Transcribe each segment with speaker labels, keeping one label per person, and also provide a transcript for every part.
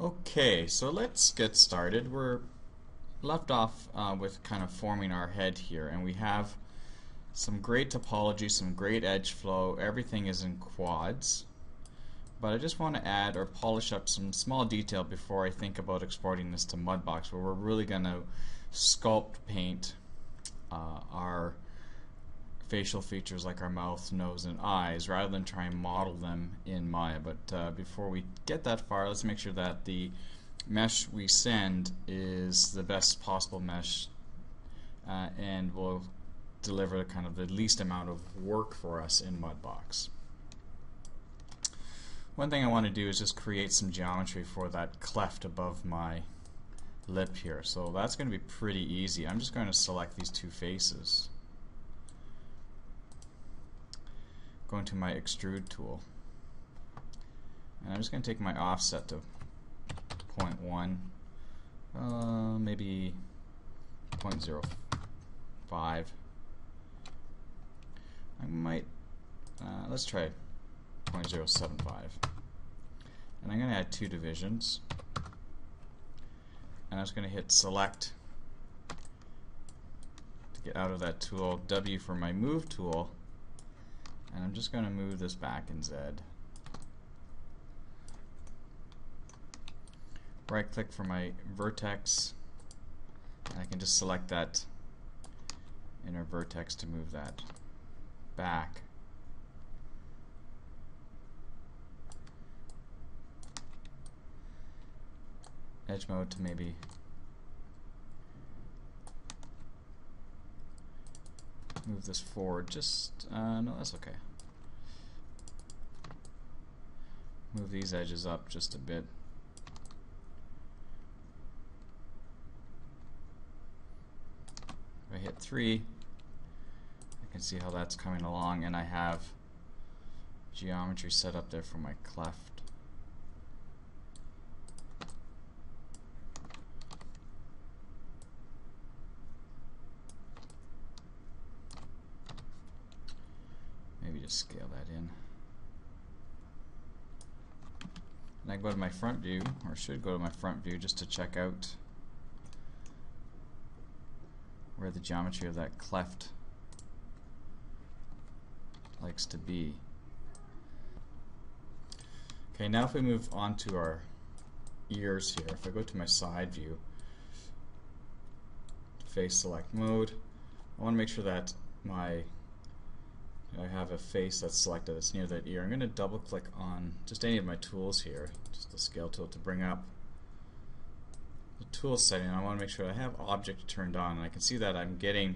Speaker 1: Okay, so let's get started. We're left off with kind of forming our head here, and we have some great topology, some great edge flow. Everything is in quads, but I just want to add or polish up some small detail before I think about exporting this to Mudbox, where we're really going to sculpt paint our facial features like our mouth, nose, and eyes rather than try and model them in Maya. But before we get that far, let's make sure that the mesh we send is the best possible mesh and will deliver kind of the least amount of work for us in Mudbox. One thing I want to do is just create some geometry for that cleft above my lip here. So that's going to be pretty easy. I'm just going to select these two faces. Go into my extrude tool, and I'm just going to take my offset to 0.1, maybe 0.05. I might, let's try 0.075, and I'm going to add two divisions, and I'm just going to hit select to get out of that tool, W for my move tool. And I'm just going to move this back in Z. Right click for my vertex, and I can just select that inner vertex to move that back. Edge mode to maybe move this forward, just, no, that's okay. Move these edges up just a bit. If I hit 3, I can see how that's coming along, and I have geometry set up there for my cleft. Maybe just scale that in. And I go to my front view, or should go to my front view, just to check out where the geometry of that cleft likes to be. Okay, now if we move on to our ears here, if I go to my side view, face select mode, I want to make sure that I have a face that's selected that's near that ear. I'm going to double click on just any of my tools here, just the scale tool, to bring up the tool setting. I want to make sure I have object turned on, and I can see that I'm getting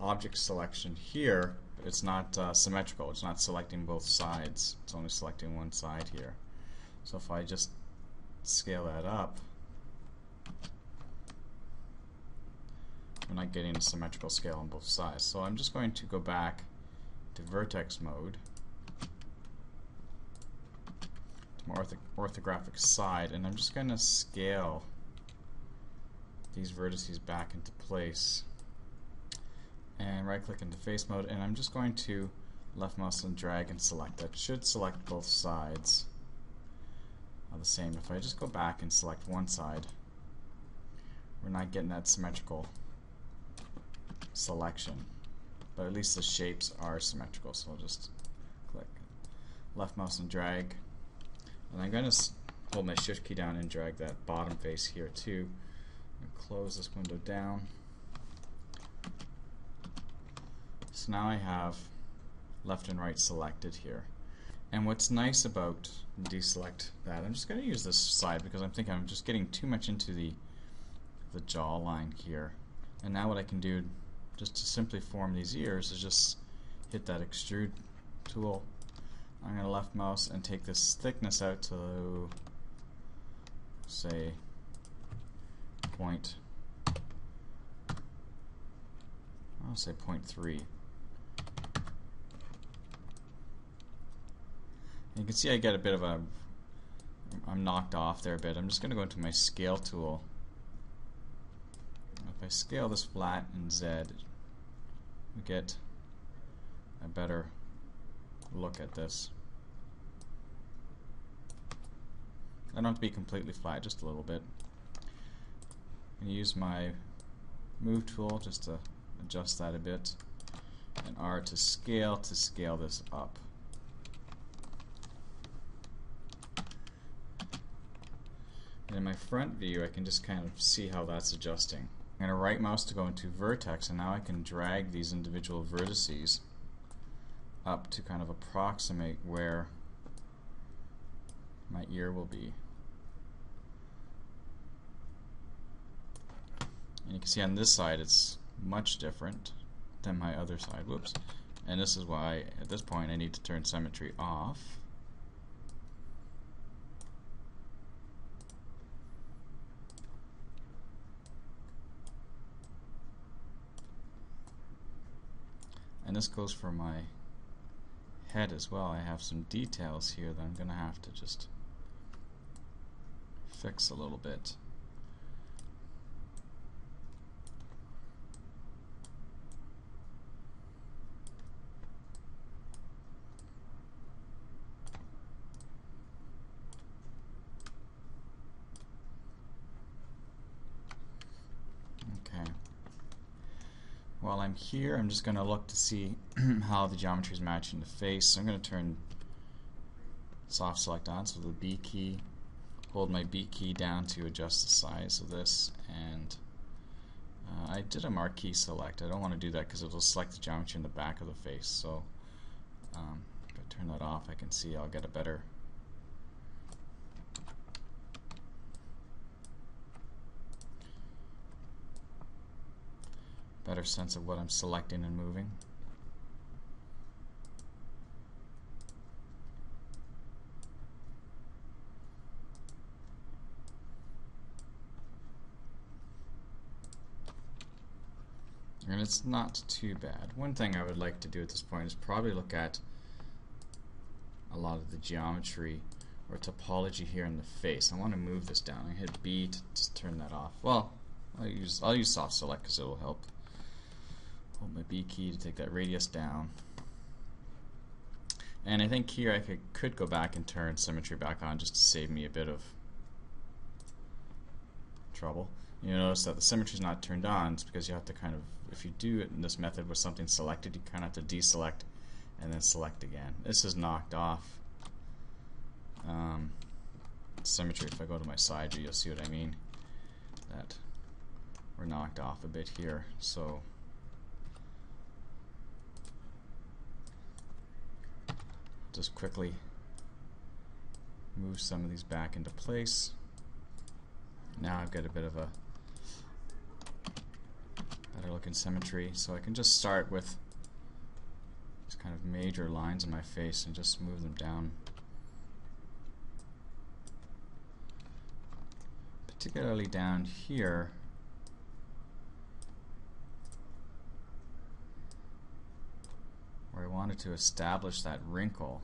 Speaker 1: object selection here, but it's not symmetrical. It's not selecting both sides. It's only selecting one side here. So if I just scale that up, I'm not getting a symmetrical scale on both sides. So I'm just going to go back to vertex mode, to my orthographic side, and I'm just going to scale these vertices back into place, and right click into face mode, and I'm just going to left mouse and drag and select. That should select both sides the same. If I just go back and select one side, we're not getting that symmetrical selection. But at least the shapes are symmetrical, so I'll just click left mouse and drag, and I'm going to hold my shift key down and drag that bottom face here too, and close this window down. So now I have left and right selected here, and what's nice about deselect that, I'm just going to use this side because I'm thinking I'm just getting too much into the jawline here, and now what I can do just to simply form these ears is just hit that extrude tool. I'm going to left mouse and take this thickness out to, say, I'll say 0.3. You can see I get a bit of a, I'm knocked off there a bit. I'm just going to go into my scale tool. If I scale this flat in Z, we get a better look at this. I don't have to be completely flat, just a little bit. I'm going to use my move tool just to adjust that a bit, and R to scale this up. And in my front view I can just kind of see how that's adjusting. I'm going to right mouse to go into vertex, and now I can drag these individual vertices up to kind of approximate where my ear will be. And you can see on this side it's much different than my other side. Whoops. And this is why at this point I need to turn symmetry off. And this goes for my head as well. I have some details here that I'm going to have to just fix a little bit. While I'm here, I'm just going to look to see how the geometry is matching the face. So I'm going to turn soft select on, so the B key, hold my B key down to adjust the size of this, and I did a marquee select. I don't want to do that because it will select the geometry in the back of the face. So if I turn that off, I can see I'll get a better sense of what I'm selecting and moving. And it's not too bad. One thing I would like to do at this point is probably look at a lot of the geometry or topology here in the face. I want to move this down. I hit B to just turn that off. Well, I'll use soft select because it will help. Hold my B key to take that radius down. And I think here I could go back and turn symmetry back on just to save me a bit of trouble. You notice that the symmetry is not turned on. It's because you have to kind of, if you do it in this method with something selected, you kind of have to deselect and then select again. This is knocked off. Symmetry, if I go to my side view, you'll see what I mean. That we're knocked off a bit here. So just quickly move some of these back into place. Now I've got a bit of a better looking symmetry, so I can just start with these kind of major lines in my face and just move them down. Particularly down here, where I wanted to establish that wrinkle.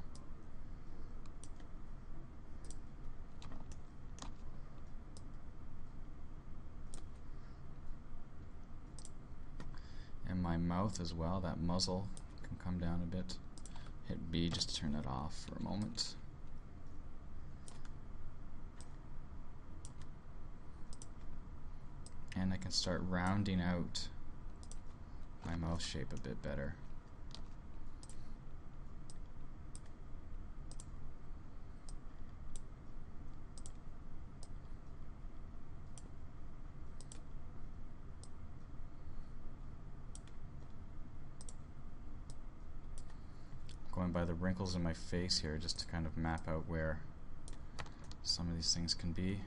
Speaker 1: And my mouth as well, that muzzle can come down a bit. Hit B just to turn it off for a moment. And I can start rounding out my mouth shape a bit better. Going by the wrinkles in my face here just to kind of map out where some of these things can be.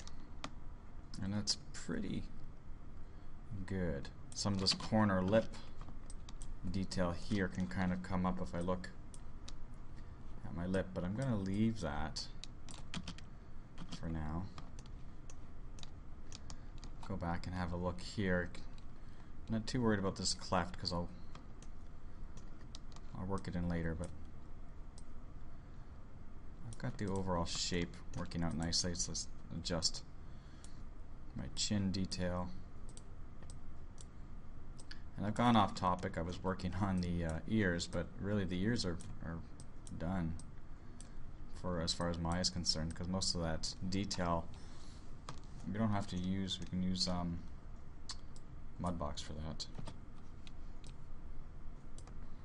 Speaker 1: And that's pretty good. Some of this corner lip detail here can kind of come up if I look at my lip, but I'm going to leave that for now. Go back and have a look here. I'm not too worried about this cleft because I'll work it in later, but I've got the overall shape working out nicely. So let's adjust my chin detail. And I've gone off topic. I was working on the ears, but really the ears are done for as far as Maya is concerned, because most of that detail we don't have to use. We can use Mudbox for that.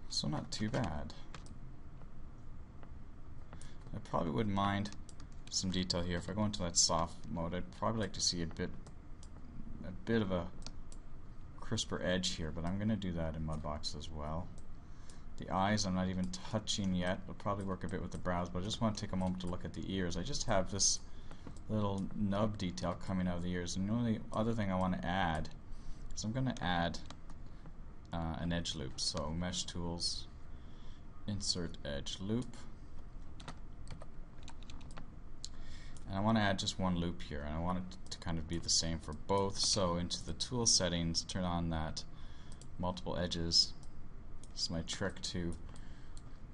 Speaker 1: So not too bad. I probably wouldn't mind some detail here. If I go into that soft mode, I'd probably like to see a bit of a crisper edge here, but I'm going to do that in Mudbox as well. The eyes I'm not even touching yet. It'll probably work a bit with the brows, but I just want to take a moment to look at the ears. I just have this little nub detail coming out of the ears, and the only other thing I want to add is I'm going to add an edge loop. So Mesh Tools, Insert Edge Loop, and I want to add just one loop here, and I want it to kind of be the same for both. So into the tool settings, turn on that multiple edges. This is my trick to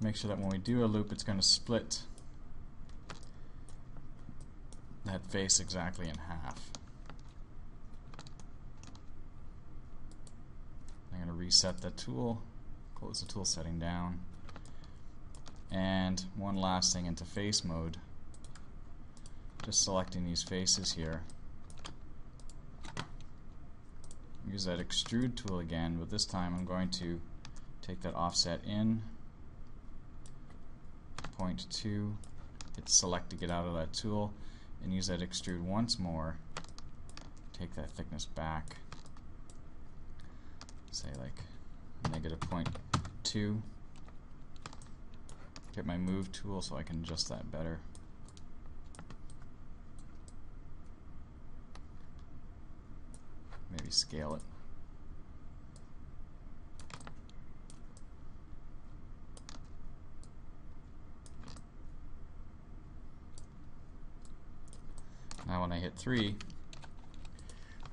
Speaker 1: make sure that when we do a loop, it's going to split that face exactly in half. I'm going to reset the tool, close the tool setting down, and one last thing into face mode. Just selecting these faces here. Use that extrude tool again, but this time I'm going to take that offset in, 0.2, hit select to get out of that tool, and use that extrude once more, take that thickness back, say like -0.2, get my move tool so I can adjust that better. Maybe scale it. Now when I hit 3,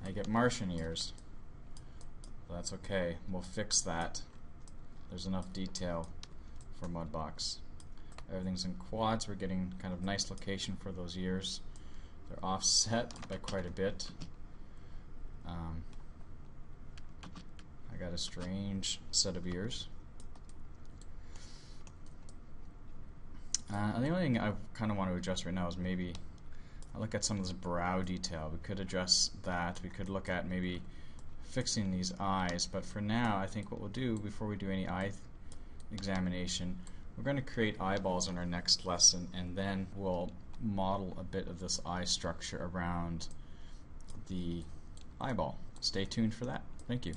Speaker 1: I get Martian ears. That's okay. We'll fix that. There's enough detail for Mudbox. Everything's in quads. We're getting kind of nice location for those ears. They're offset by quite a bit. I got a strange set of ears. And the only thing I kind of want to adjust right now is maybe I look at some of this brow detail. We could adjust that. We could look at maybe fixing these eyes, but for now I think what we'll do before we do any eye examination, we're going to create eyeballs in our next lesson, and then we'll model a bit of this eye structure around the eyeball. Stay tuned for that. Thank you.